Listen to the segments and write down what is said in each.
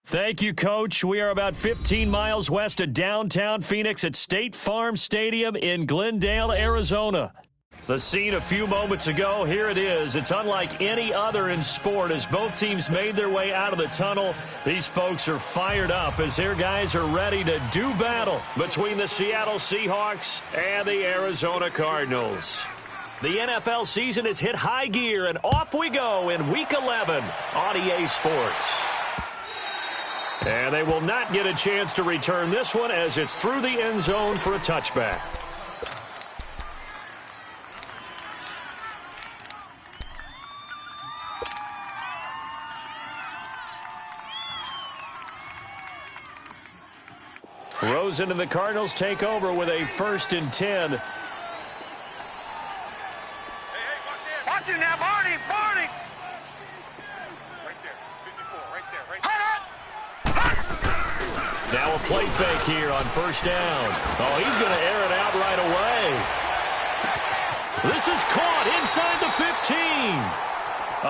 Thank you, Coach. We are about 15 miles west of downtown Phoenix at State Farm Stadium in Glendale, Arizona. The scene a few moments ago, here it is. It's unlike any other in sport as both teams made their way out of the tunnel. These folks are fired up as their guys are ready to do battle between the Seattle Seahawks and the Arizona Cardinals. The NFL season has hit high gear, and off we go in Week 11 on EA Sports. And they will not get a chance to return this one as it's through the end zone for a touchback. Rosen and the Cardinals take over with a 1st and 10. Hey, watch it now, Barney! Right there, 54, right there. Now a play fake here on 1st down. Oh, he's going to air it out right away. This is caught inside the 15.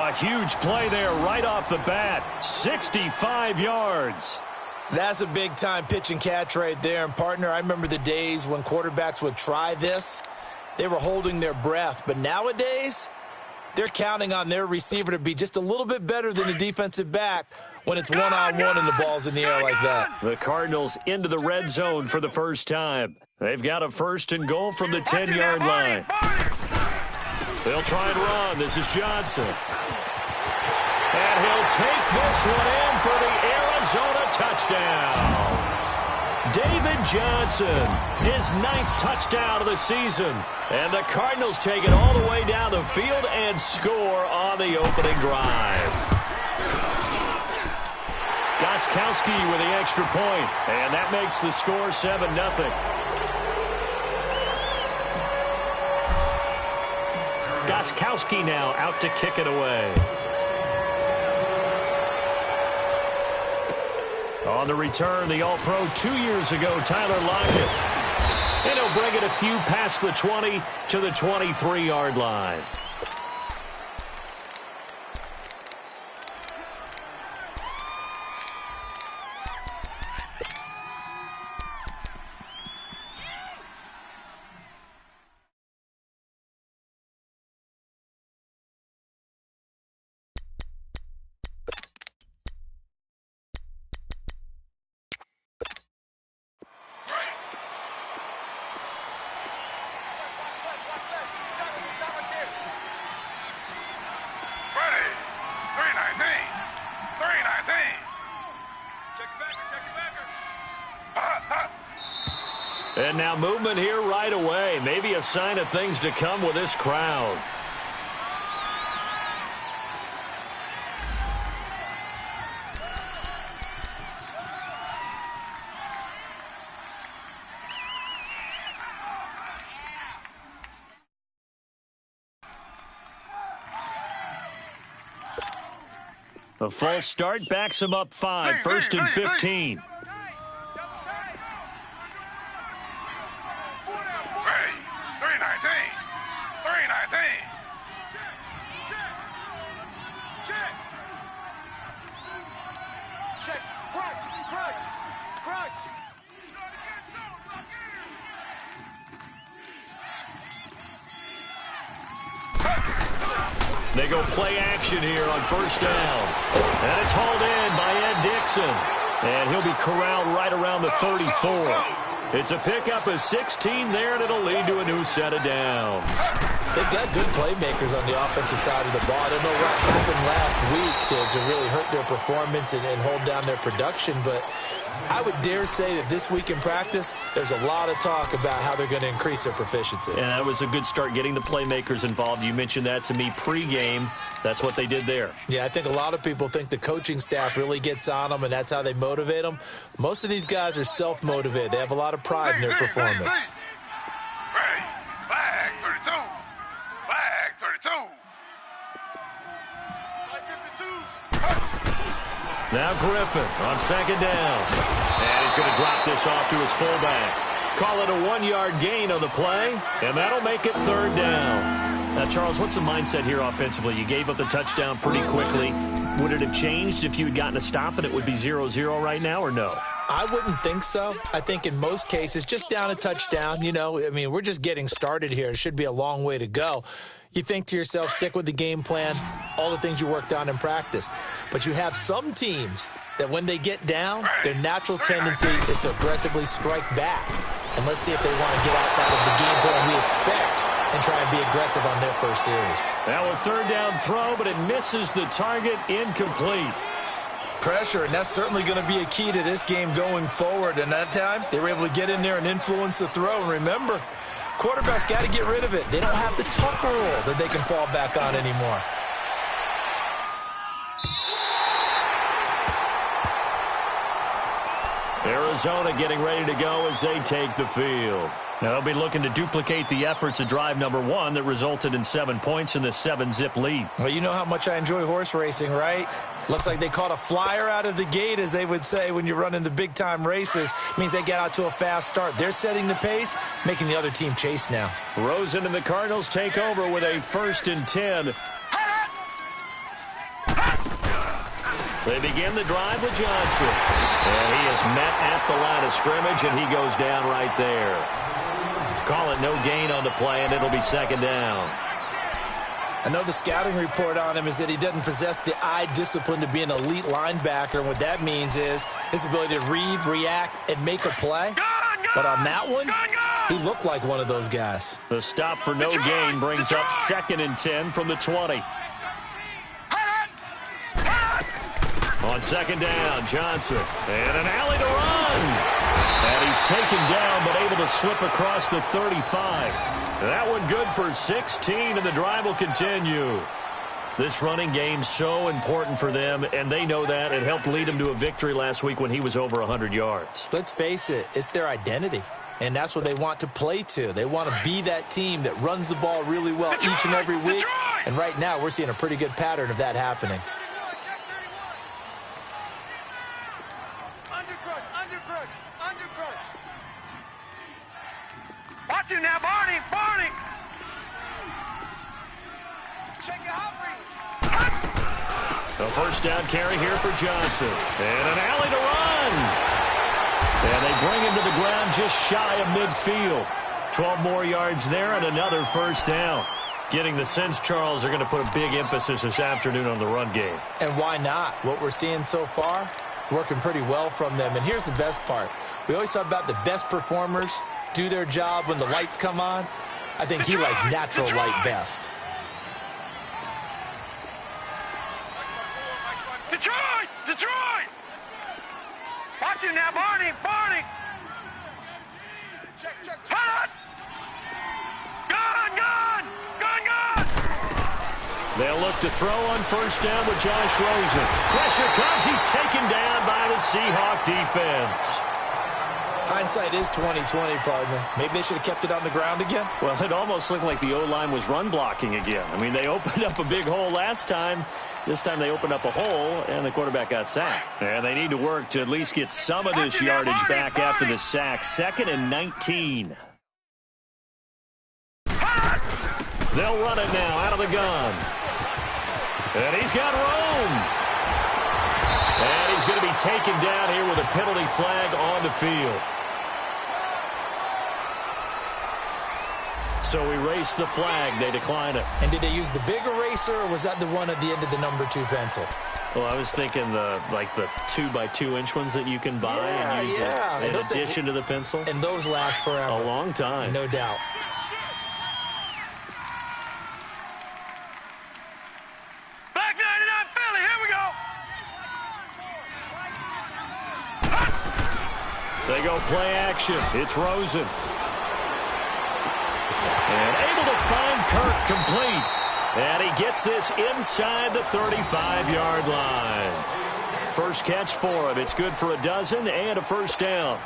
A huge play there right off the bat. 65 yards. That's a big-time pitch and catch right there. And, partner, I remember the days when quarterbacks would try this. They were holding their breath. But nowadays, they're counting on their receiver to be just a little bit better than the defensive back when it's one-on-one and the ball's in the air like that. The Cardinals into the red zone for the first time. They've got a 1st and goal from the 10-yard line. They'll try and run. This is Johnson. And he'll take this one in for the Arizona touchdown. David Johnson, his 9th touchdown of the season. And the Cardinals take it all the way down the field and score on the opening drive. Gostkowski with the extra point, and that makes the score 7-0. Gostkowski now out to kick it away. On the return, the All-Pro 2 years ago, Tyler Lockett. And he'll bring it a few past the 20 to the 23-yard line. And now movement here right away. Maybe a sign of things to come with this crowd. A false start backs him up 5. 1st and 15. They go play action here on 1st down. And it's hauled in by Ed Dixon. And he'll be corralled right around the 34. It's a pickup of 16 there, and it'll lead to a new set of downs. They've got good playmakers on the offensive side of the ball. I don't know what happened last week to really hurt their performance and hold down their production, but I would dare say that this week in practice, there's a lot of talk about how they're going to increase their proficiency. And that was a good start getting the playmakers involved. You mentioned that to me pregame. That's what they did there. Yeah, I think a lot of people think the coaching staff really gets on them, and that's how they motivate them. Most of these guys are self-motivated. They have a lot of pride in their performance. Ready. Flag 32. Flag 32. Now Griffin on 2nd down. And he's going to drop this off to his fullback. Call it a 1-yard gain on the play, and that'll make it 3rd down. Now, Charles, what's the mindset here offensively? You gave up the touchdown pretty quickly. Would it have changed if you had gotten a stop and it would be 0-0 right now, or no? I wouldn't think so. I think in most cases, just down a touchdown, you know, I mean, we're just getting started here. It should be a long way to go. You think to yourself, stick with the game plan, all the things you worked on in practice. But you have some teams that when they get down, their natural tendency is to aggressively strike back. And let's see if they want to get outside of the game plan we expect and try and be aggressive on their first series. Now a third down throw, but it misses the target, incomplete. Pressure, and that's certainly going to be a key to this game going forward. And that time, they were able to get in there and influence the throw. And remember, quarterbacks got to get rid of it. They don't have the tuck rule that they can fall back on anymore. Arizona getting ready to go as they take the field. Now they'll be looking to duplicate the efforts of drive number 1 that resulted in 7 points in the 7-zip lead. Well, you know how much I enjoy horse racing, right? Looks like they caught a flyer out of the gate, as they would say when you're running the big-time races. Means they get out to a fast start. They're setting the pace, making the other team chase now. Rosen and the Cardinals take over with a 1st and 10. They begin the drive with Johnson. And he is met at the line of scrimmage, and he goes down right there. Call it no gain on the play, and it'll be 2nd down. I know the scouting report on him is that he doesn't possess the eye discipline to be an elite linebacker. And what that means is his ability to read, react, and make a play. But on that one, he looked like one of those guys. The stop for no gain brings up 2nd and 10 from the 20. On 2nd down, Johnson. And an alley to run. And he's taken down, but able to slip across the 35. That one good for 16, and the drive will continue. This running game's so important for them, and they know that. It helped lead them to a victory last week when he was over 100 yards. Let's face it, it's their identity, and that's what they want to play to. They want to be that team that runs the ball really well each and every week, and right now we're seeing a pretty good pattern of that happening. Watch him now, Barney! Barney! Check your hot read. A 1st down carry here for Johnson. And an alley to run. And they bring him to the ground just shy of midfield. 12 more yards there and another 1st down. Getting the sense, Charles, are going to put a big emphasis this afternoon on the run game. And why not? What we're seeing so far is working pretty well from them. And here's the best part. We always talk about the best performers do their job when the lights come on. I think he likes natural light best. Detroit! Detroit! Watch him now, Barney! Barney! Check. Hot! Gone! They'll look to throw on 1st down with Josh Rosen. Pressure comes. He's taken down by the Seahawk defense. Hindsight is 20/20, partner. Maybe they should have kept it on the ground again. Well, it almost looked like the O-line was run blocking again. I mean, they opened up a big hole last time. This time they opened up a hole, and the quarterback got sacked. And they need to work to at least get some of this yardage back after the sack. 2nd and 19. They'll run it now out of the gun. And he's got room. And he's going to be taken down here with a penalty flag on the field. So erase the flag. They decline it. And did they use the big eraser, or was that the one at the end of the number 2 pencil? Well, I was thinking the 2x2-inch ones that you can buy and use in addition to the pencil. And those last forever. A long time. No doubt. Back 99 Philly, here we go! They go play action. It's Rosen. And able to find Kirk complete. And he gets this inside the 35-yard line. First catch for him. It's good for a dozen and a 1st down.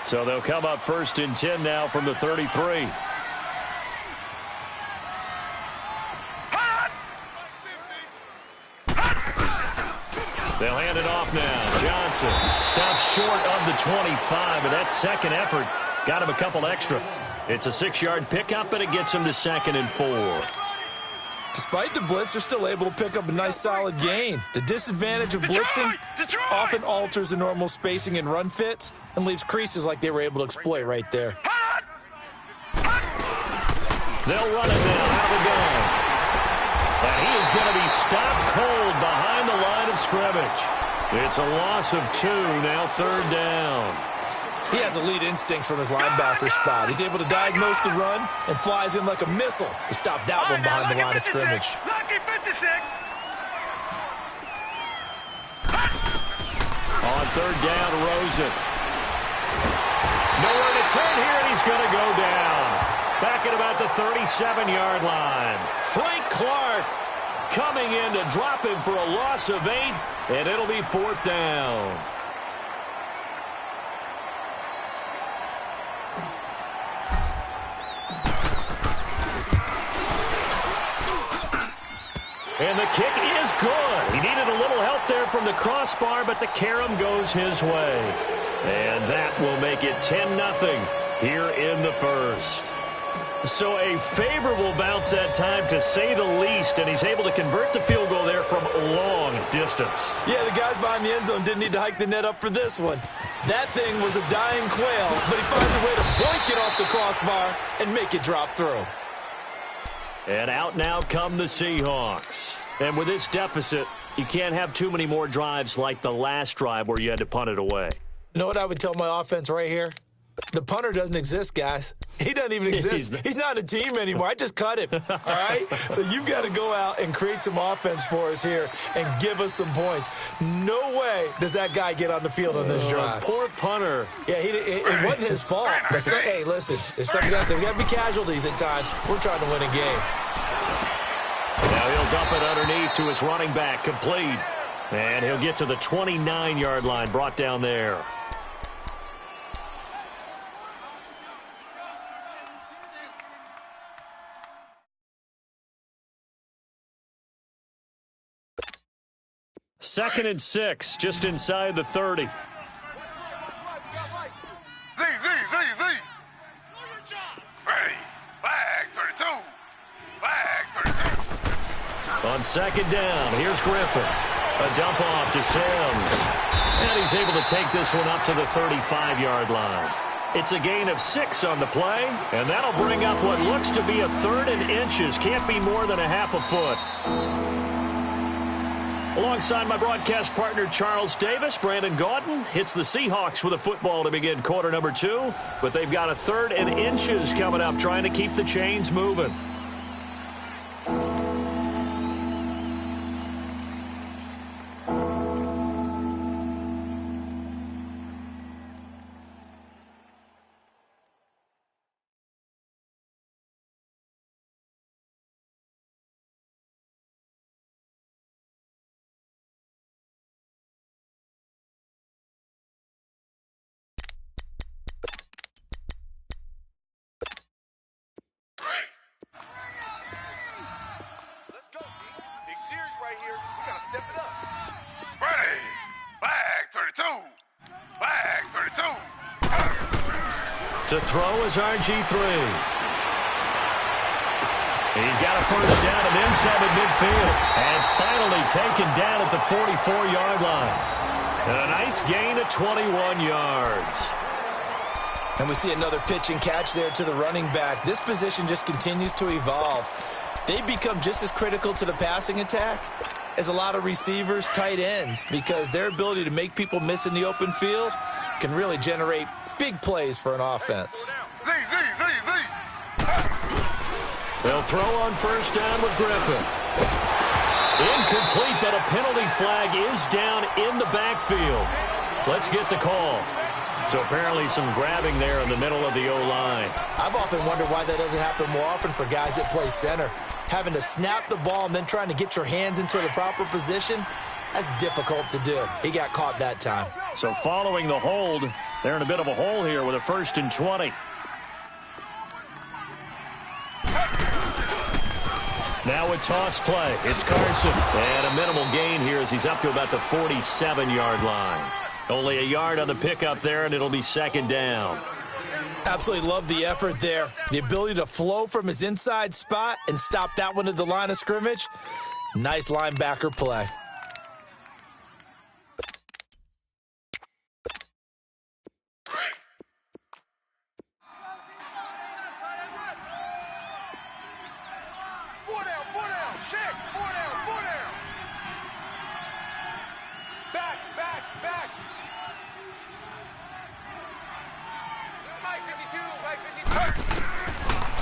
So they'll come up 1st and 10 now from the 33. They'll hand it off now. Johnson stops short of the 25, but that second effort got him a couple extra. It's a 6-yard pickup, and it gets him to 2nd and 4. Despite the blitz, they're still able to pick up a nice solid gain. The disadvantage of blitzing often alters the normal spacing and run fits and leaves creases like they were able to exploit right there. They'll run it now out of the gun. And he is going to be stopped cold behind the line of scrimmage. It's a loss of 2, now 3rd down. He has elite instincts from his linebacker spot. He's able to diagnose the run and flies in like a missile to stop that one behind the line of scrimmage. Lucky 56. On 3rd down, Rosen. Nowhere to turn here, and he's going to go down. Back at about the 37-yard line. Frank Clark coming in to drop him for a loss of 8, and it'll be 4th down. And the kick is good. He needed a little help there from the crossbar, but the carom goes his way. And that will make it 10-0 here in the first. So a favorable bounce that time, to say the least, and he's able to convert the field goal there from long distance. Yeah, the guys behind the end zone didn't need to hike the net up for this one. That thing was a dying quail, but he finds a way to boink it off the crossbar and make it drop through. And out now come the Seahawks. And with this deficit, you can't have too many more drives like the last drive where you had to punt it away. You know what I would tell my offense right here? The punter doesn't exist, guys. He doesn't even exist. He's not a team anymore. I just cut him, all right? So you've got to go out and create some offense for us here and give us some points. No way does that guy get on the field on this drive. Poor punter. Yeah, it wasn't his fault. But hey, listen, there's got to be casualties at times. We're trying to win a game. Now he'll dump it underneath to his running back, complete. And he'll get to the 29-yard line, brought down there. Second and 6, just inside the 30. Z. Ready. Flag 32. Flag 32. On 2nd down, here's Griffin. A dump off to Sims. And he's able to take this one up to the 35-yard line. It's a gain of 6 on the play, and that'll bring up what looks to be a 3rd and inches. Can't be more than a half a foot. Alongside my broadcast partner, Charles Davis, Brandon Gaudin hits the Seahawks with a football to begin quarter number 2. But they've got a 3rd and inches coming up, trying to keep the chains moving. Ready. Flag 32. Flag 32. To throw is RG3. He's got a first down and then some at midfield. And finally taken down at the 44-yard line. And a nice gain of 21 yards. And we see another pitch and catch there to the running back. This position just continues to evolve. They become just as critical to the passing attack as a lot of receivers, tight ends, because their ability to make people miss in the open field can really generate big plays for an offense. Z. They'll throw on first down with Griffin. Incomplete, but a penalty flag is down in the backfield. Let's get the call. So apparently some grabbing there in the middle of the O-line. I've often wondered why that doesn't happen more often for guys that play center. Having to snap the ball and then trying to get your hands into the proper position, that's difficult to do. He got caught that time. So following the hold, they're in a bit of a hole here with a 1st and 20. Now a toss play. It's Carson. And a minimal gain here as he's up to about the 47-yard line. Only a yard on the pickup there, and it'll be 2nd down. Absolutely love the effort there. The ability to flow from his inside spot and stop that one at the line of scrimmage. Nice linebacker play.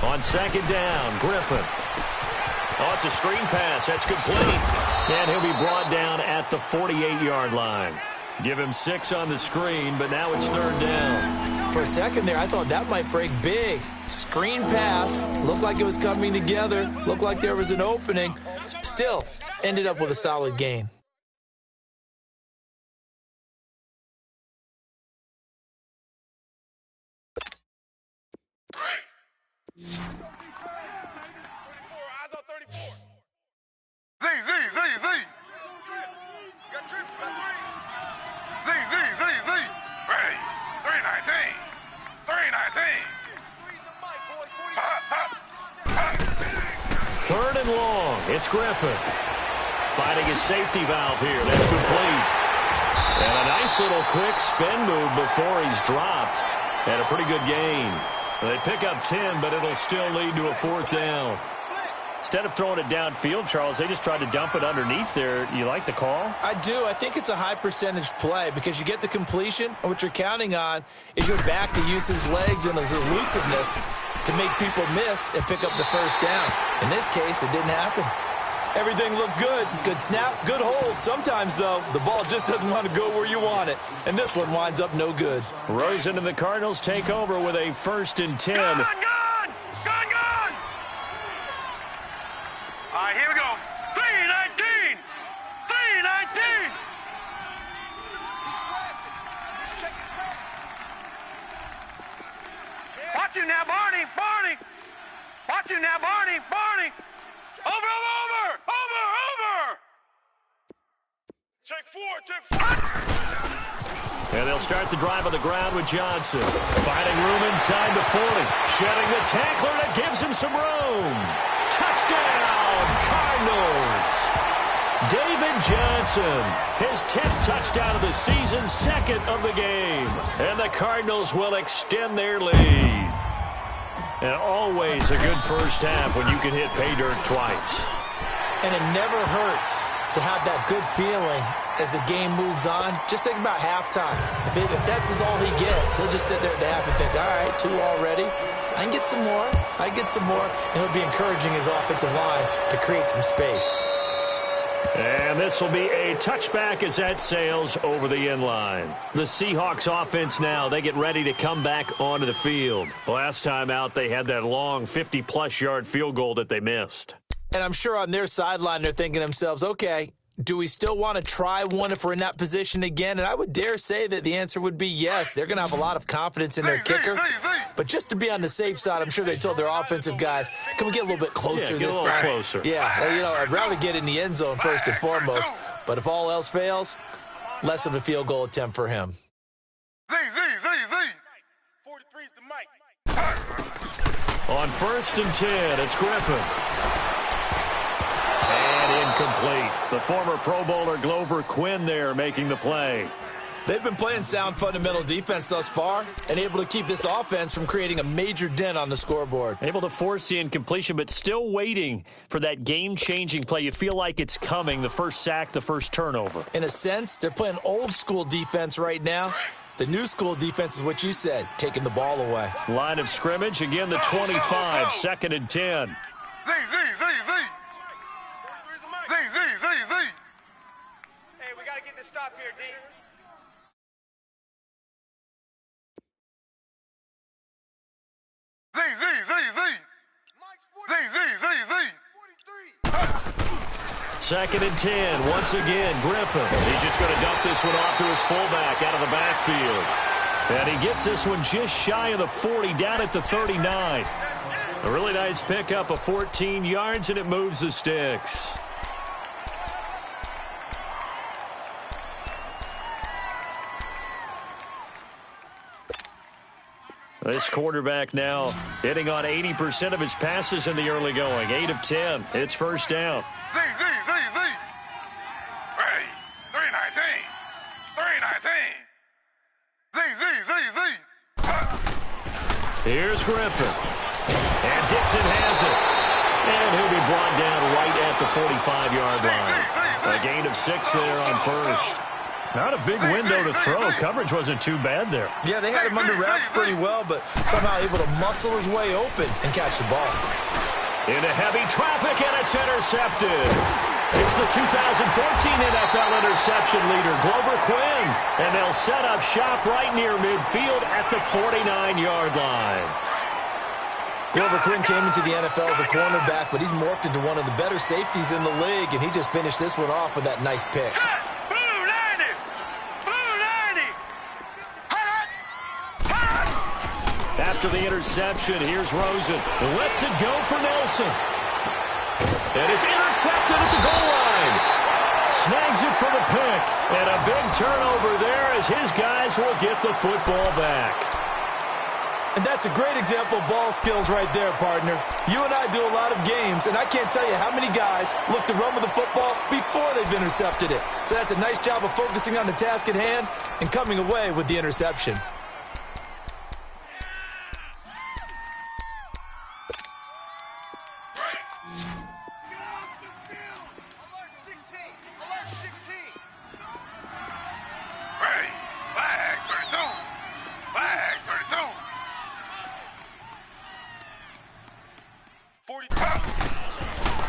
On second down, Griffin. Oh, it's a screen pass. That's complete. And he'll be brought down at the 48-yard line. Give him 6 on the screen, but now it's third down. For a second there, I thought that might break big. Screen pass. Looked like it was coming together. Looked like there was an opening. Still, ended up with a solid gain. Ready. 319. 319. Third and long. It's Griffin. Finding his safety valve here. That's complete. And a nice little quick spin move before he's dropped. And a pretty good gain. They pick up 10, but it'll still lead to a fourth down. Instead of throwing it downfield, Charles, they just tried to dump it underneath there. You like the call? I do. I think it's a high-percentage play because you get the completion, and what you're counting on is your back to use his legs and his elusiveness to make people miss and pick up the first down. In this case, it didn't happen. Everything looked good. Good snap, good hold. Sometimes, though, the ball just doesn't want to go where you want it, and this one winds up no good. Rosen and the Cardinals take over with a 1st and 10. Gone! All right, here we go. 319. 319. Watch you now, Barney. Watch you now, Barney. Over. Check four. And they'll start the drive on the ground with Johnson. Finding room inside the 40. Shedding the tackler that gives him some room. Touchdown, Cardinals. David Johnson, his 10th touchdown of the season, 2nd of the game. And the Cardinals will extend their lead. And always a good first half when you can hit pay dirt twice. And it never hurts to have that good feeling as the game moves on. Just think about halftime. If that's all he gets, he'll just sit there at the half and think, all right, 2 already. I can get some more. And he'll be encouraging his offensive line to create some space. And this will be a touchback as that sails over the end line. The Seahawks offense now, they get ready to come back onto the field. Last time out, they had that long 50-plus yard field goal that they missed. And I'm sure on their sideline, they're thinking to themselves, okay, do we still want to try one if we're in that position again? And I would dare say that the answer would be yes. They're going to have a lot of confidence in their kicker. But just to be on the safe side, I'm sure they told their offensive guys, can we get a little bit closer this time? Closer. Yeah, I'd rather get in the end zone first and foremost. But if all else fails, less of a field goal attempt for him. 43's the mic. On 1st and 10, it's Griffin. And incomplete. The former Pro Bowler Glover Quinn there making the play. They've been playing sound fundamental defense thus far and able to keep this offense from creating a major dent on the scoreboard. Able to force the incompletion, but still waiting for that game-changing play. You feel like it's coming, the first sack, the first turnover. In a sense, they're playing old-school defense right now. The new school defense is what you said, taking the ball away. Line of scrimmage, again the 25, 2nd and 10. Hey, we got to get this stop here, D. Second and 10, once again, Griffin. He's just going to dump this one off to his fullback out of the backfield. And he gets this one just shy of the 40, down at the 39. A really nice pickup of 14 yards, and it moves the sticks. This quarterback now hitting on 80% of his passes in the early going. 8 of 10. It's first down. Z. Ready. 319. 319. Z. Here's Griffin. And Dixon has it. And he'll be brought down right at the 45-yard line. A gain of 6 there on first. Not a big window to throw. Coverage wasn't too bad there. Yeah, they had him under wraps pretty well, but somehow able to muscle his way open and catch the ball. Into heavy traffic, and it's intercepted. It's the 2014 NFL interception leader, Glover Quinn. And they'll set up shop right near midfield at the 49-yard line. Glover Quinn came into the NFL as a cornerback, but he's morphed into one of the better safeties in the league, and he just finished this one off with that nice pick. After the interception, here's Rosen. Lets it go for Nelson. And it's intercepted at the goal line. Snags it for the pick. And a big turnover there as his guys will get the football back. And that's a great example of ball skills right there, partner. You and I do a lot of games, and I can't tell you how many guys look to run with the football before they've intercepted it. So that's a nice job of focusing on the task at hand and coming away with the interception.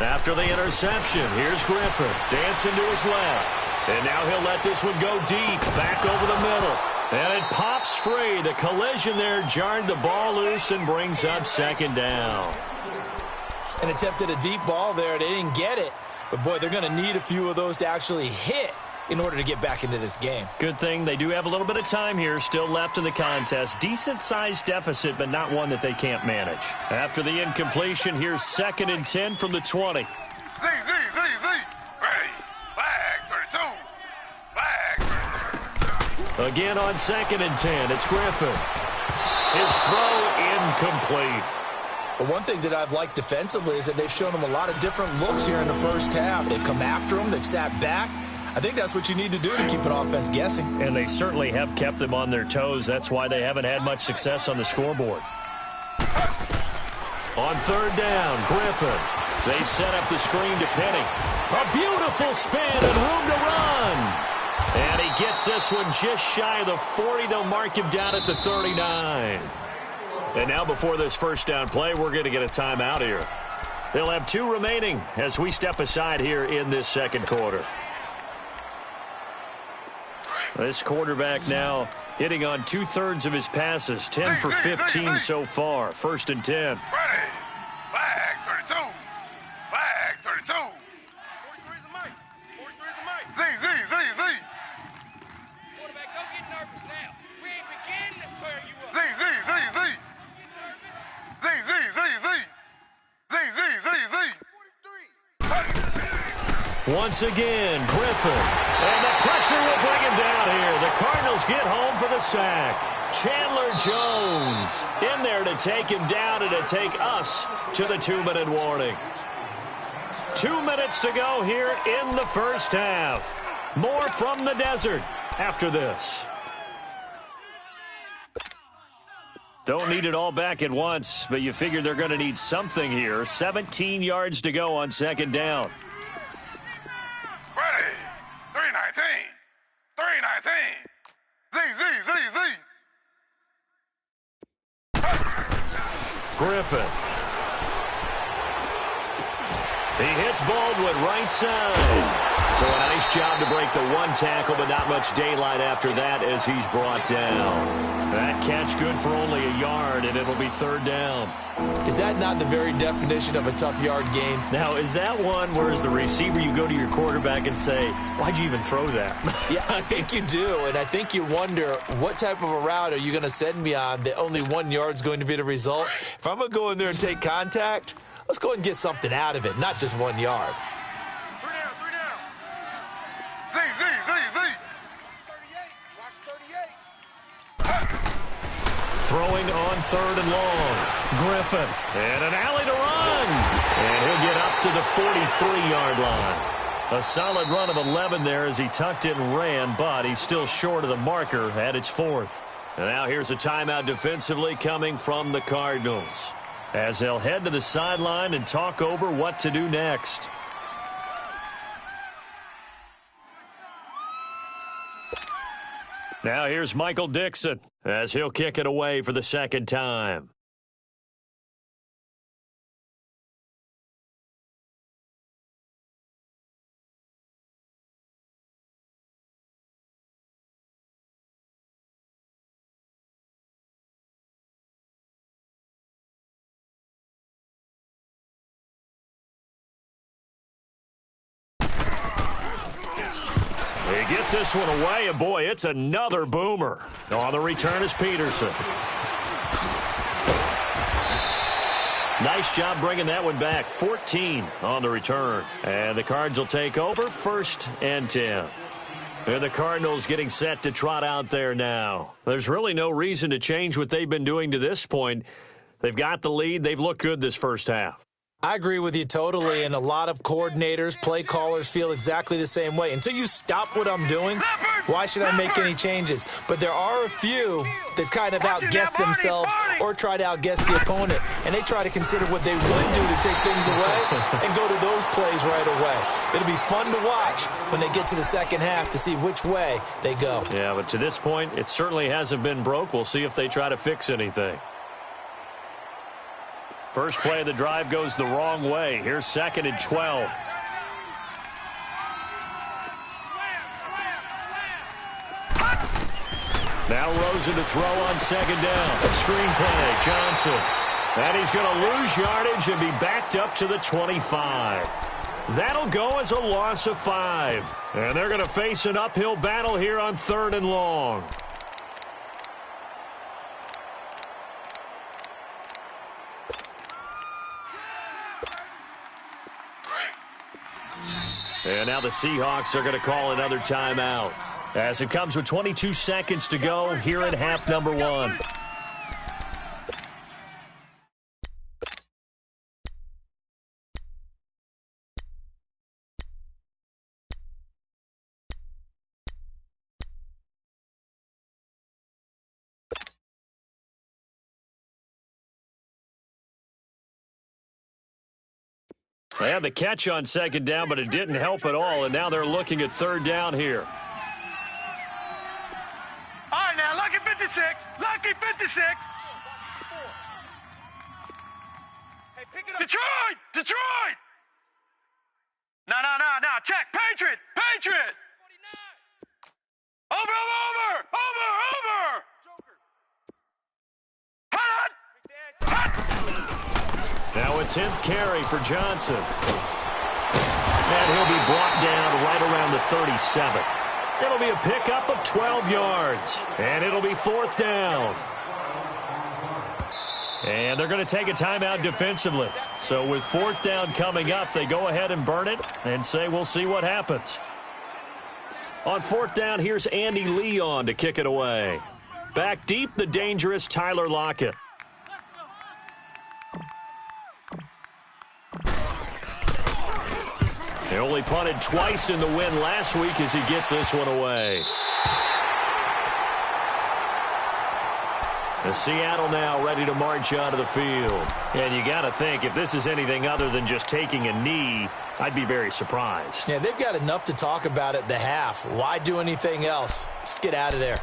After the interception, here's Griffin. Dancing to his left. And now he'll let this one go deep. Back over the middle. And it pops free. The collision there jarred the ball loose and brings up second down. And attempted a deep ball there. They didn't get it. But, boy, they're going to need a few of those to actually hit in order to get back into this game. Good thing they do have a little bit of time here still left in the contest. Decent-sized deficit, but not one that they can't manage. After the incompletion, here's 2nd and 10 from the 20. Z. Ready. Flag 32. Flag 32. Again on 2nd and 10, it's Griffin. His throw incomplete. But one thing that I've liked defensively is that they've shown him a lot of different looks here in the first half. They've come after him. They've sat back. I think that's what you need to do to keep an offense guessing. And they certainly have kept them on their toes. That's why they haven't had much success on the scoreboard. On 3rd down, Griffin. They set up the screen to Penny. A beautiful spin and room to run. And he gets this one just shy of the 40. They'll mark him down at the 39. And now before this first down play, we're going to get a timeout here. They'll have 2 remaining as we step aside here in this second quarter. This quarterback now hitting on 2/3 of his passes, 10 for 15 so far. 1st and 10. Ready. Flag 32. Flag 32. 43's the mic. 43's the mic. Z. Quarterback, don't get nervous now. We ain't beginning to tear you up. Z. Once again, Griffin. And the pressure will bring him down here. The Cardinals get home for the sack. Chandler Jones in there to take him down and to take us to the 2-minute warning. 2 minutes to go here in the first half. More from the desert after this. Don't need it all back at once, but you figure they're going to need something here. 17 yards to go on 2nd down. Ready. 319. 319. Z. Griffin. He hits Baldwin right side. So a nice job to break the 1 tackle, but not much daylight after that as he's brought down. That catch good for only a yard, and it'll be 3rd down. Is that not the very definition of a tough yard gain? Now, is that one where as the receiver you go to your quarterback and say, why'd you even throw that? Yeah, I think you do, and I think you wonder what type of a route are you going to send me on that only 1 yard's going to be the result? If I'm going to go in there and take contact, let's go ahead and get something out of it, not just 1 yard. 3 down. Z. 38. Watch 38. throwing on 3rd and long. Griffin, and an alley to run. And he'll get up to the 43-yard line. A solid run of 11 there as he tucked it and ran, but he's still short of the marker at its 4th. And now here's a timeout defensively coming from the Cardinals, as they'll head to the sideline and talk over what to do next. Now here's Michael Dixon as he'll kick it away for the 2nd time. He gets this one away, and boy, it's another boomer. On the return is Peterson. Nice job bringing that one back. 14 on the return. And the Cards will take over, 1st and 10. And the Cardinals getting set to trot out there now. There's really no reason to change what they've been doing to this point. They've got the lead. They've looked good this first half. I agree with you totally, and a lot of coordinators, play callers feel exactly the same way. Until you stop what I'm doing, why should I make any changes? But there are a few that kind of outguess themselves or try to outguess the opponent, and they try to consider what they would do to take things away and go to those plays right away. It'll be fun to watch when they get to the second half to see which way they go. Yeah, but to this point, it certainly hasn't been broke. We'll see if they try to fix anything. First play of the drive goes the wrong way. Here's 2nd and 12. Now Rosen to throw on 2nd down. Screen play, Johnson. And he's going to lose yardage and be backed up to the 25. That'll go as a loss of 5. And they're going to face an uphill battle here on 3rd and long. And now the Seahawks are going to call another timeout, as it comes with 22 seconds to go here in half number 1. They had the catch on 2nd down, but it didn't help at all, and now they're looking at 3rd down here. All right, now, lucky 56. Lucky 56. Hey, pick it up. Detroit! Detroit! No. Check. Patriot! Patriot! 49. Over! Joker. Hut! Big dad. Now a 10th carry for Johnson. And he'll be brought down right around the 37. It'll be a pickup of 12 yards. And it'll be 4th down. And they're going to take a timeout defensively. So with 4th down coming up, they go ahead and burn it and say we'll see what happens. On 4th down, here's Andy Leon to kick it away. Back deep, the dangerous Tyler Lockett. He only punted twice in the win last week as he gets this one away. And Seattle now ready to march out of the field. And you got to think, if this is anything other than just taking a knee, I'd be very surprised. Yeah, they've got enough to talk about at the half. Why do anything else? Just get out of there.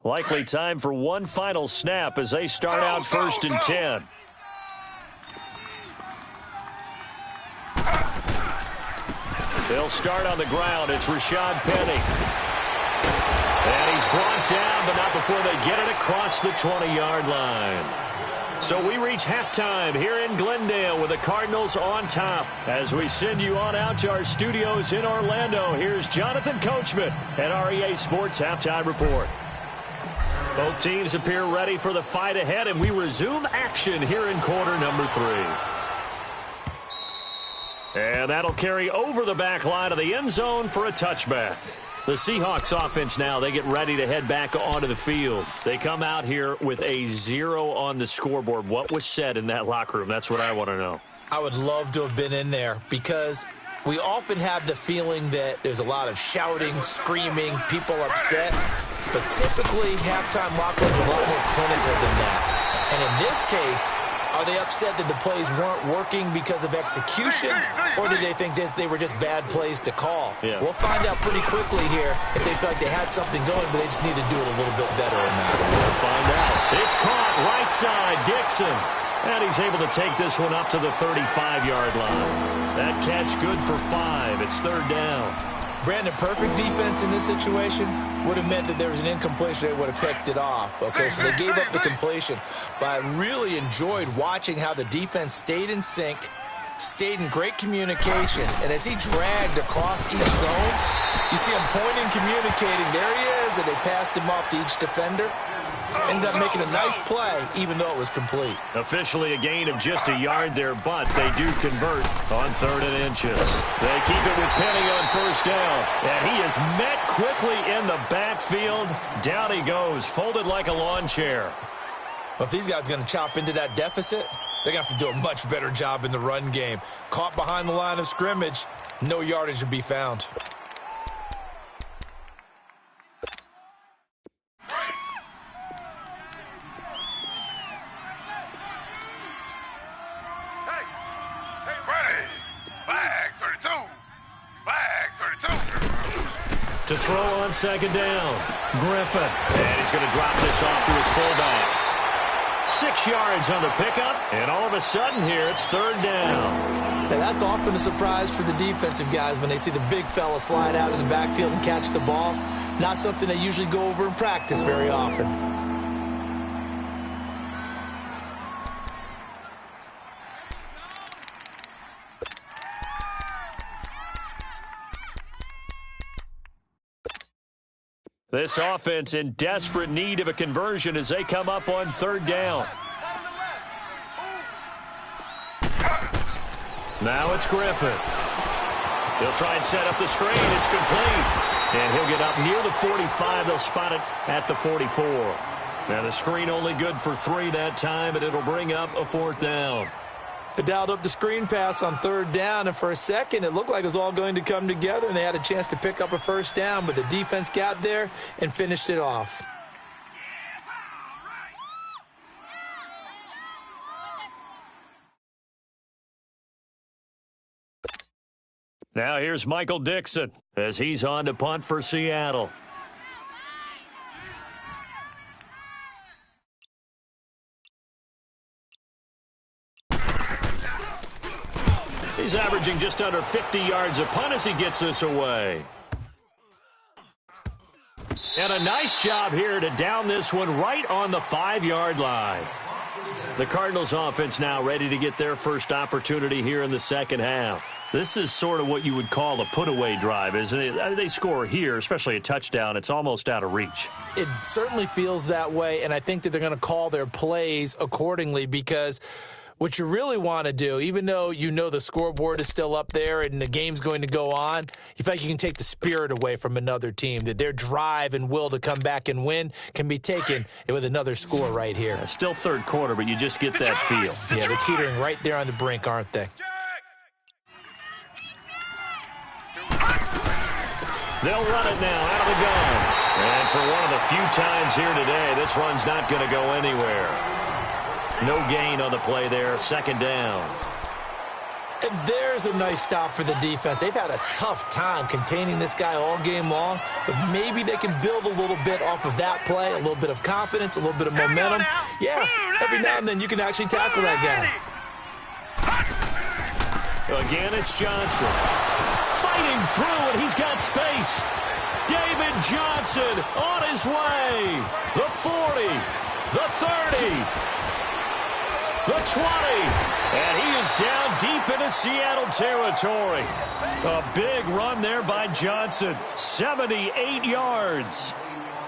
Likely time for one final snap as they start out 1st and 10. They'll start on the ground. It's Rashad Penny. And he's brought down, but not before they get it across the 20-yard line. So we reach halftime here in Glendale with the Cardinals on top. As we send you on out to our studios in Orlando, here's Jonathan Coachman at REA Sports Halftime Report. Both teams appear ready for the fight ahead, and we resume action here in quarter number 3. And that'll carry over the back line of the end zone for a touchback. The Seahawks offense now, they get ready to head back onto the field. They come out here with a 0 on the scoreboard. What was said in that locker room? That's what I want to know. I would love to have been in there because we often have the feeling that there's a lot of shouting, screaming, people upset. But typically, halftime locker rooms are a lot more clinical than that. And in this case, are they upset that the plays weren't working because of execution, or do they think they were just bad plays to call? Yeah. We'll find out pretty quickly here if they feel like they had something going, but they just need to do it a little bit better or not. We'll find out. It's caught right side, Dixon. And he's able to take this one up to the 35-yard line. That catch good for 5. It's third down. Brandon, perfect defense in this situation would have meant that there was an incompletion. They would have picked it off. Okay, so they gave up the completion. But I really enjoyed watching how the defense stayed in sync, stayed in great communication. And as he dragged across each zone, you see him pointing, communicating. There he is, and they passed him off to each defender. Ended up making a nice play, even though it was complete. Officially a gain of just a yard there, but they do convert on 3rd and inches. They keep it with Penny on first down. And he is met quickly in the backfield. Down he goes, folded like a lawn chair. Well, if these guys are going to chop into that deficit, they're going to have to do a much better job in the run game. Caught behind the line of scrimmage, no yardage to be found. To throw on second down, Griffin. And he's going to drop this off to his fullback. 6 yards on the pickup, and all of a sudden here, it's third down. And that's often a surprise for the defensive guys when they see the big fella slide out of the backfield and catch the ball. Not something they usually go over in practice very often. This offense in desperate need of a conversion as they come up on third down. Now it's Griffin. He'll try and set up the screen. It's complete. And he'll get up near the 45. They'll spot it at the 44. Now the screen only good for 3 that time, and it'll bring up a 4th down. They dialed up the screen pass on third down, and for a second it looked like it was all going to come together, and they had a chance to pick up a first down, but the defense got there and finished it off. Now here's Michael Dixon as he's on to punt for Seattle. He's averaging just under 50 yards a punt as he gets this away. And a nice job here to down this one right on the 5-yard line. The Cardinals offense now ready to get their first opportunity here in the second half. This is sort of what you would call a put-away drive, isn't it? I mean, they score here, especially a touchdown. It's almost out of reach. It certainly feels that way, and I think that they're going to call their plays accordingly because what you really want to do, even though you know the scoreboard is still up there and the game's going to go on, you feel like you can take the spirit away from another team, that their drive and will to come back and win can be taken with another score right here. Yeah, still third quarter, but you just get that feel. Yeah, they're teetering right there on the brink, aren't they? They'll run it now out of the gun. And for one of the few times here today, this run's not going to go anywhere. No gain on the play there, second down. And there's a nice stop for the defense. They've had a tough time containing this guy all game long, but maybe they can build a little bit off of that play, a little bit of confidence, a little bit of momentum. Yeah, every now and then you can actually tackle that guy. Again, it's Johnson. Fighting through, and he's got space. David Johnson on his way. The 40, the 30. The 20. And he is down deep into Seattle territory. A big run there by Johnson. 78 yards.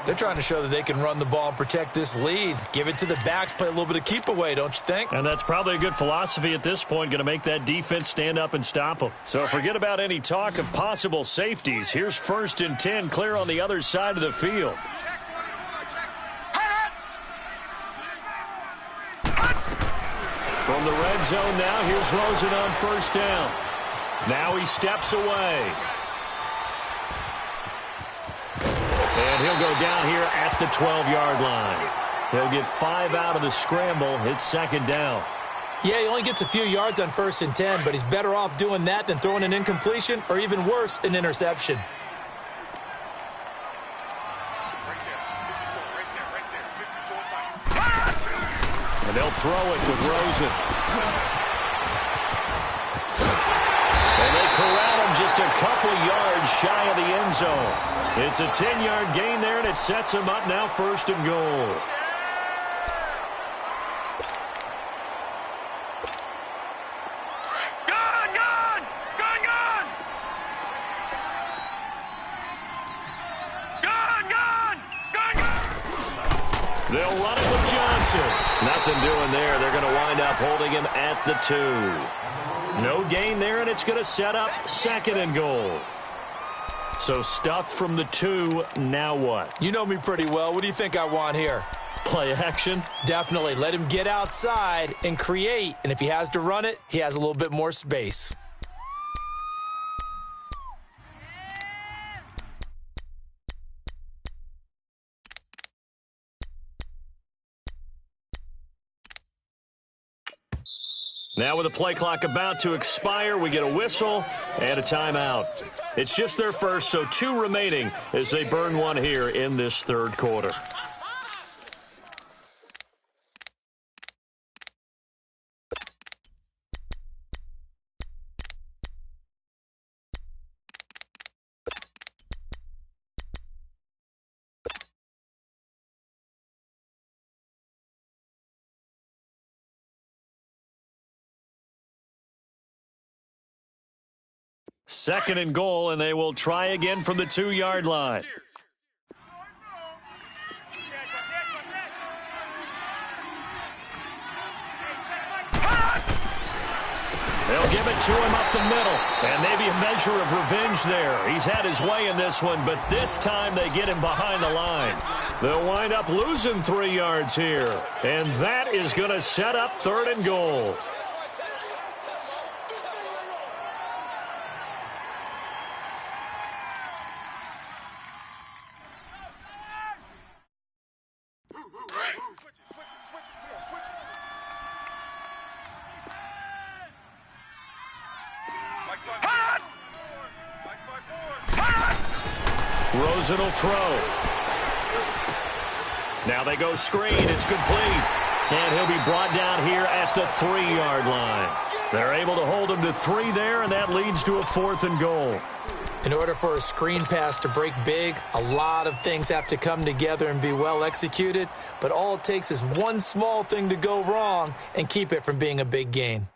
They're trying to show that they can run the ball and protect this lead. Give it to the backs, play a little bit of keep away, don't you think? And that's probably a good philosophy at this point, going to make that defense stand up and stop them. So forget about any talk of possible safeties. Here's 1st and 10, clear on the other side of the field. From the red zone now, here's Rosen on 1st down. Now he steps away. And he'll go down here at the 12-yard line. He'll get 5 out of the scramble. It's 2nd down. Yeah, he only gets a few yards on 1st and 10, but he's better off doing that than throwing an incompletion or even worse, an interception. And they'll throw it with Rosen. And they corral him just a couple yards shy of the end zone. It's a 10-yard gain there, and it sets him up now 1st and goal. Gun! Gun! Gun! Gun! Gun! Gun! Gun! Gun! They'll run it with Johnson. Nothing doing there. They're going to wind up holding him at the 2. No gain there, and it's going to set up 2nd and goal. So stuffed from the 2, now what? You know me pretty well. What do you think I want here? Play action? Definitely. Let him get outside and create. And if he has to run it, he has a little bit more space. Now with the play clock about to expire, we get a whistle and a timeout. It's just their first, so 2 remaining as they burn 1 here in this 3rd quarter. Second and goal, and they will try again from the 2-yard line. They'll give it to him up the middle, and maybe a measure of revenge there. He's had his way in this one, but this time they get him behind the line. They'll wind up losing 3 yards here, and that is going to set up 3rd and goal. Rosen will throw. Now they go screen. It's complete. And he'll be brought down here at the 3-yard line. They're able to hold him to 3 there, and that leads to a 4th and goal. In order for a screen pass to break big, a lot of things have to come together and be well executed. But all it takes is one small thing to go wrong and keep it from being a big gain.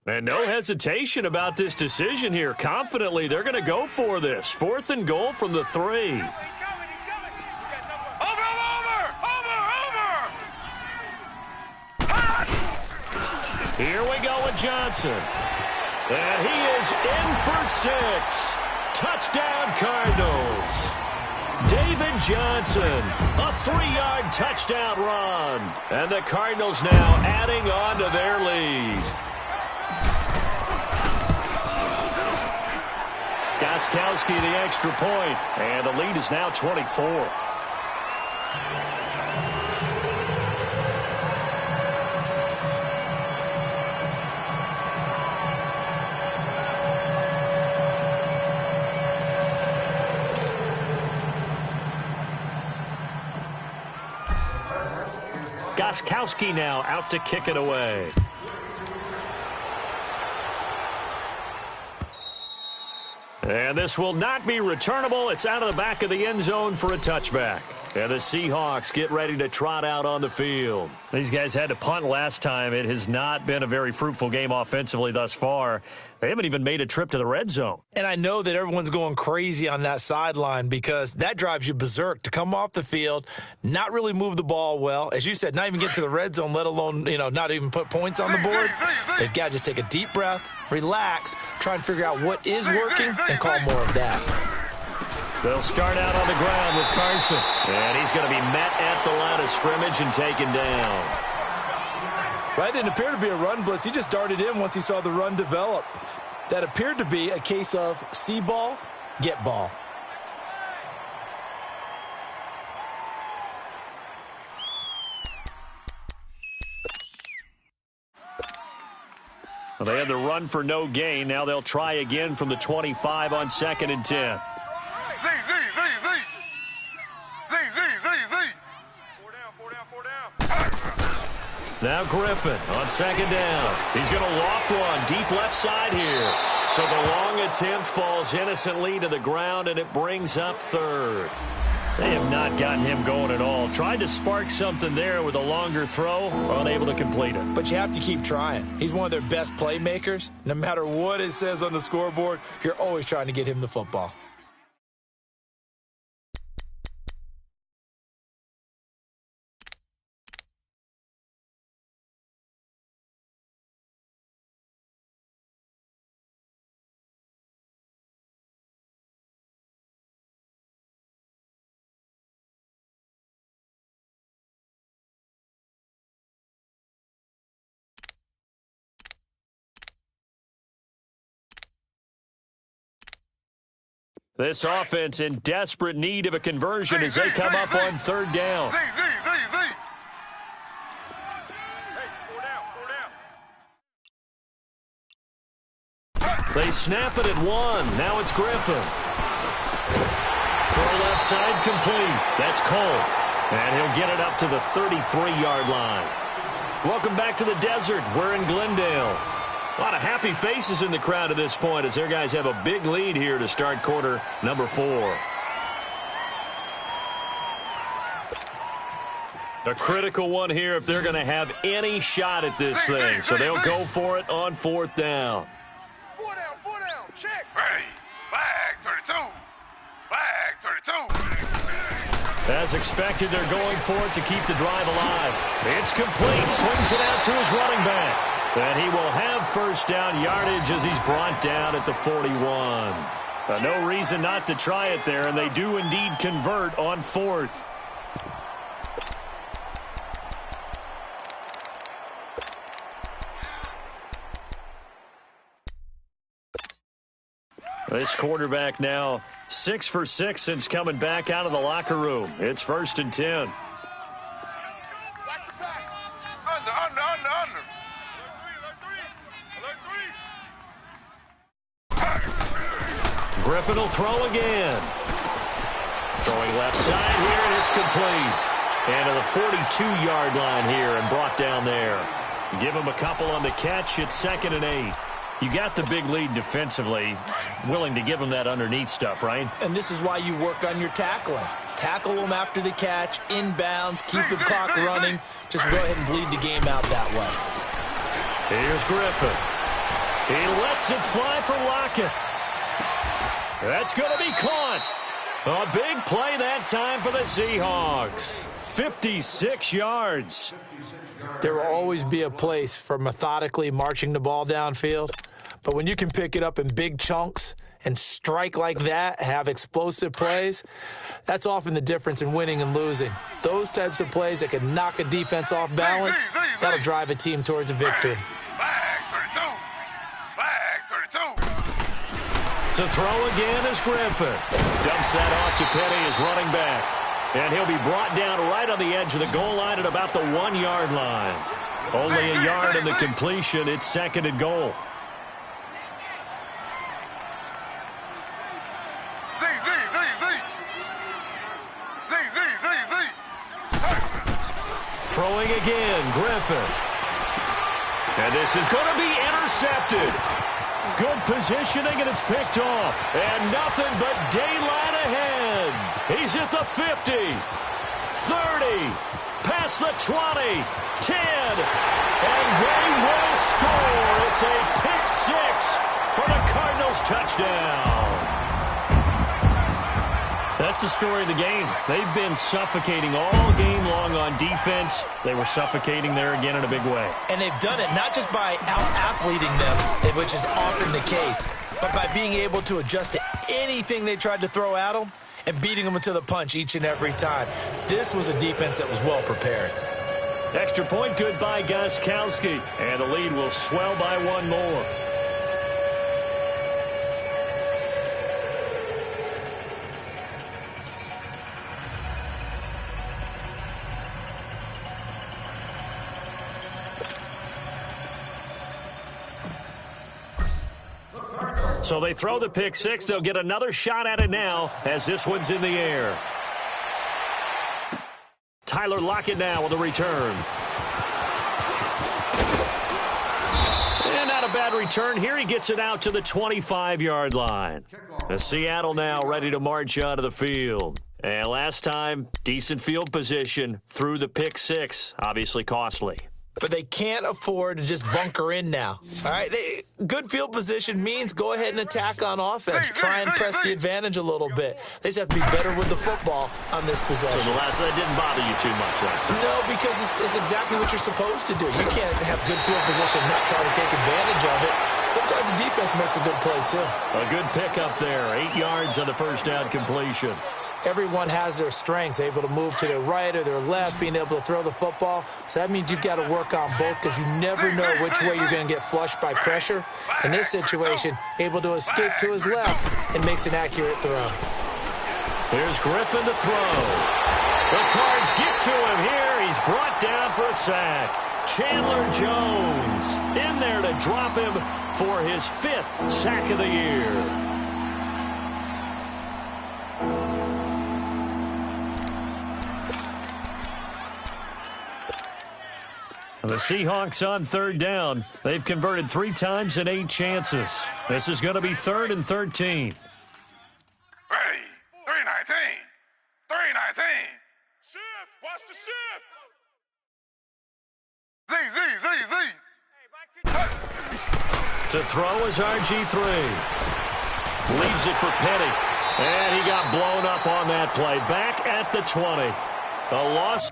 And no hesitation about this decision here. Confidently, they're going to go for this. 4th and goal from the 3. Over! Here we go with Johnson. And he is in for 6. Touchdown, Cardinals. David Johnson, a 3-yard touchdown run. And the Cardinals now adding on to their lead. Gostkowski the extra point, and the lead is now 24. Gostkowski now out to kick it away. And this will not be returnable. It's out of the back of the end zone for a touchback. And the Seahawks get ready to trot out on the field. These guys had to punt last time. It has not been a very fruitful game offensively thus far. They haven't even made a trip to the red zone. And I know that everyone's going crazy on that sideline because that drives you berserk to come off the field, not really move the ball well. As you said, not even get to the red zone, let alone, not even put points on the board. They've got to just take a deep breath, relax, try and figure out what is working, and call more of that. They'll start out on the ground with Carson. And he's going to be met at the line of scrimmage and taken down. That didn't appear to be a run blitz. He just darted in once he saw the run develop. That appeared to be a case of see ball, get ball. Well, they had the run for no gain. Now they'll try again from the 25 on 2nd and 10. Now Griffin on 2nd down. He's going to loft one deep left side here. So the long attempt falls innocently to the ground, and it brings up 3rd. They have not gotten him going at all. Tried to spark something there with a longer throw, unable to complete it. But you have to keep trying. He's one of their best playmakers. No matter what it says on the scoreboard, you're always trying to get him the football. This offense in desperate need of a conversion as they come up on 3rd down. They snap it at 1. Now it's Griffin. Throw left side complete. That's Cole. And he'll get it up to the 33-yard line. Welcome back to the desert. We're in Glendale. A lot of happy faces in the crowd at this point as their guys have a big lead here to start quarter number 4. A critical one here if they're going to have any shot at this thing. So they'll go for it on 4th down. 4 down, check. Ready, flag 32. Flag 32. As expected, they're going for it to keep the drive alive. It's complete. Swings it out to his running back. And he will have 1st down yardage as he's brought down at the 41. No reason not to try it there, and they do indeed convert on 4th. This quarterback now 6 for 6 since coming back out of the locker room. It's 1st and 10. Griffin will throw again. Throwing left side here, and it's complete. And to the 42-yard line here and brought down there. Give him a couple on the catch. It's 2nd and 8. You got the big lead defensively. Willing to give him that underneath stuff, right? And this is why you work on your tackling. Tackle them after the catch, inbounds, keep the clock running. Just go ahead and bleed the game out that way. Here's Griffin. He lets it fly for Lockett. That's going to be caught. A big play that time for the Seahawks. 56 yards. There will always be a place for methodically marching the ball downfield. But when you can pick it up in big chunks and strike like that, have explosive plays, that's often the difference in winning and losing. Those types of plays that can knock a defense off balance, that'll drive a team towards a victory. To throw again is Griffin. Dumps that off to Petty as running back. And he'll be brought down right on the edge of the goal line at about the 1-yard line. Only a yard in the completion. It's 2nd and goal. Throwing again, Griffin. And this is going to be intercepted. Good positioning, and it's picked off. And nothing but daylight ahead. He's at the 50, 30, past the 20, 10, and they will score. It's a pick six for the Cardinals touchdown. That's the story of the game. They've been suffocating all game long on defense. They were suffocating there again in a big way. And they've done it not just by out-athleting them, which is often the case, but by being able to adjust to anything they tried to throw at them and beating them to the punch each and every time. This was a defense that was well prepared. Extra point good by Gostkowski, and the lead will swell by one more. So they throw the pick six. They'll get another shot at it now as this one's in the air. Tyler Lockett now with a return. And not a bad return. Here he gets it out to the 25-yard line. And Seattle now ready to march onto the field. And last time, decent field position through the pick six. Obviously costly. But they can't afford to just bunker in now. All right, good field position means go ahead and attack on offense. Try and press the advantage a little bit. They just have to be better with the football on this possession. So that didn't bother you too much last time? No, because it's exactly what you're supposed to do. You can't have good field position and not try to take advantage of it. Sometimes the defense makes a good play, too. A good pickup there. 8 yards on the first down completion. Everyone has their strengths, able to move to their right or their left, being able to throw the football. So that means you've got to work on both because you never know which way you're going to get flushed by pressure. In this situation, able to escape to his left and makes an accurate throw. Here's Griffin to throw. The Cards get to him here. He's brought down for a sack. Chandler Jones in there to drop him for his 5th sack of the year. The Seahawks on third down. They've converted 3 times in 8 chances. This is going to be 3rd and 13. Ready. 319. 319. Shift. Watch the shift. Z. To throw is RG3. Leaves it for Petty. And he got blown up on that play. Back at the 20. A loss.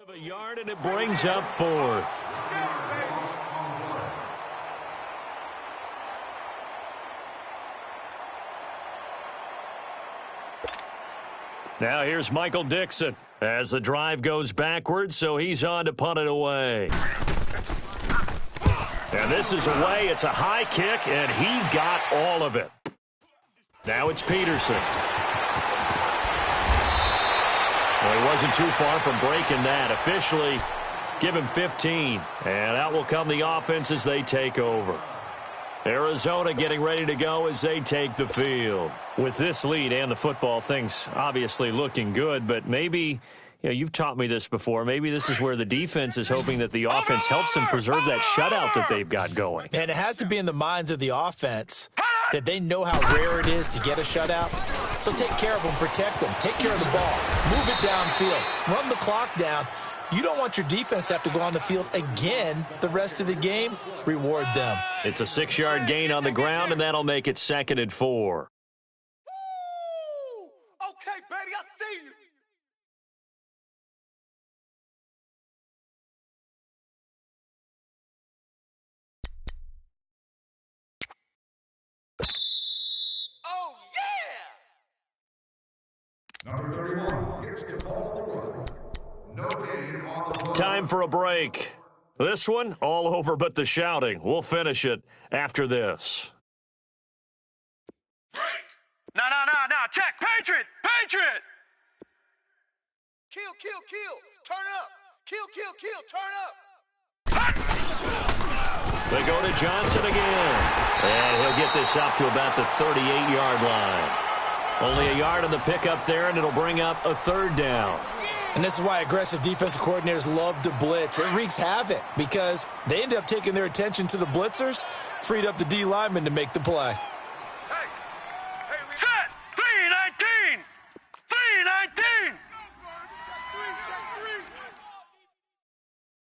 Of a yard, and it brings up 4th. Now here's Michael Dixon as the drive goes backwards, so he's on to punt it away. And this is away. It's a high kick, and he got all of it. Now it's Peterson. Well, he wasn't too far from breaking that. Officially, give him 15. And out will come the offense as they take over. Arizona getting ready to go as they take the field. With this lead and the football, things obviously looking good, but maybe, you've taught me this before, maybe this is where the defense is hoping that the offense helps them preserve that shutout that they've got going. And it has to be in the minds of the offense that they know how rare it is to get a shutout. So take care of them, protect them, take care of the ball, move it downfield, run the clock down. You don't want your defense to have to go on the field again the rest of the game. Reward them. It's a 6-yard gain on the ground, and that'll make it 2nd and 4. Number 31 gets the ball to run. No gain on the play. Time for a break. This one, all over but the shouting. We'll finish it after this. No. Check. Patriot. Kill. Turn up. Kill. Turn up. They go to Johnson again. And he'll get this up to about the 38-yard line. Only a yard on the pickup there, and it'll bring up a third down. And this is why aggressive defensive coordinators love to blitz. It wreaks havoc because they end up taking their attention to the blitzers, freed up the D lineman to make the play. Set. 319.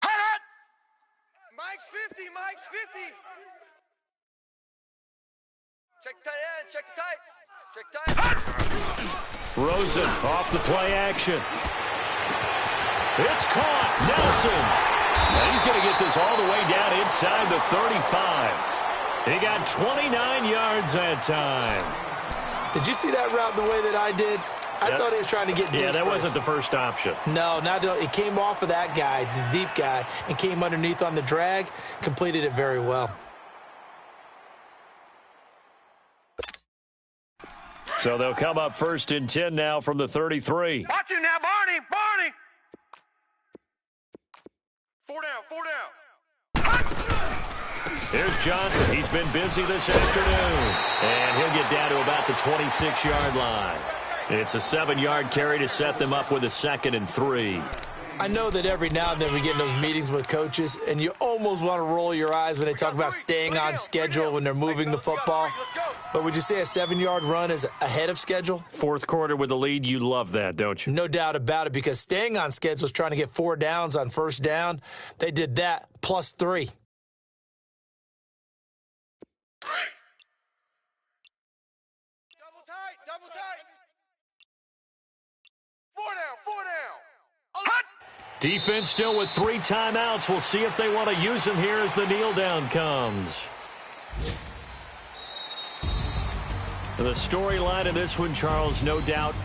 Hot. Mike's 50. Check the tight end. Check the tight. Rosen off the play action. It's caught. Nelson. And he's going to get this all the way down inside the 35. He got 29 yards that time. Did you see that route the way that I did? I thought he was trying to get deep. Yeah, that first. wasn't the first option. No, it came off of that guy, the deep guy, and came underneath on the drag, completed it very well. So they'll come up 1st and 10 now from the 33. Watch him now, Barney. 4 down. Here's Johnson. He's been busy this afternoon. And he'll get down to about the 26-yard line. It's a 7-yard carry to set them up with a 2nd and 3. I know that every now and then we get in those meetings with coaches, and you almost want to roll your eyes when they talk about staying on schedule when they're moving the football. But would you say a 7-yard run is ahead of schedule? Fourth quarter with the lead, you love that, don't you? No doubt about it, because staying on schedule is trying to get 4 downs on first down. They did that plus 3. Double tight. 4 down. Defense still with 3 timeouts. We'll see if they want to use them here as the kneel down comes. The storyline of this one, Charles, no doubt.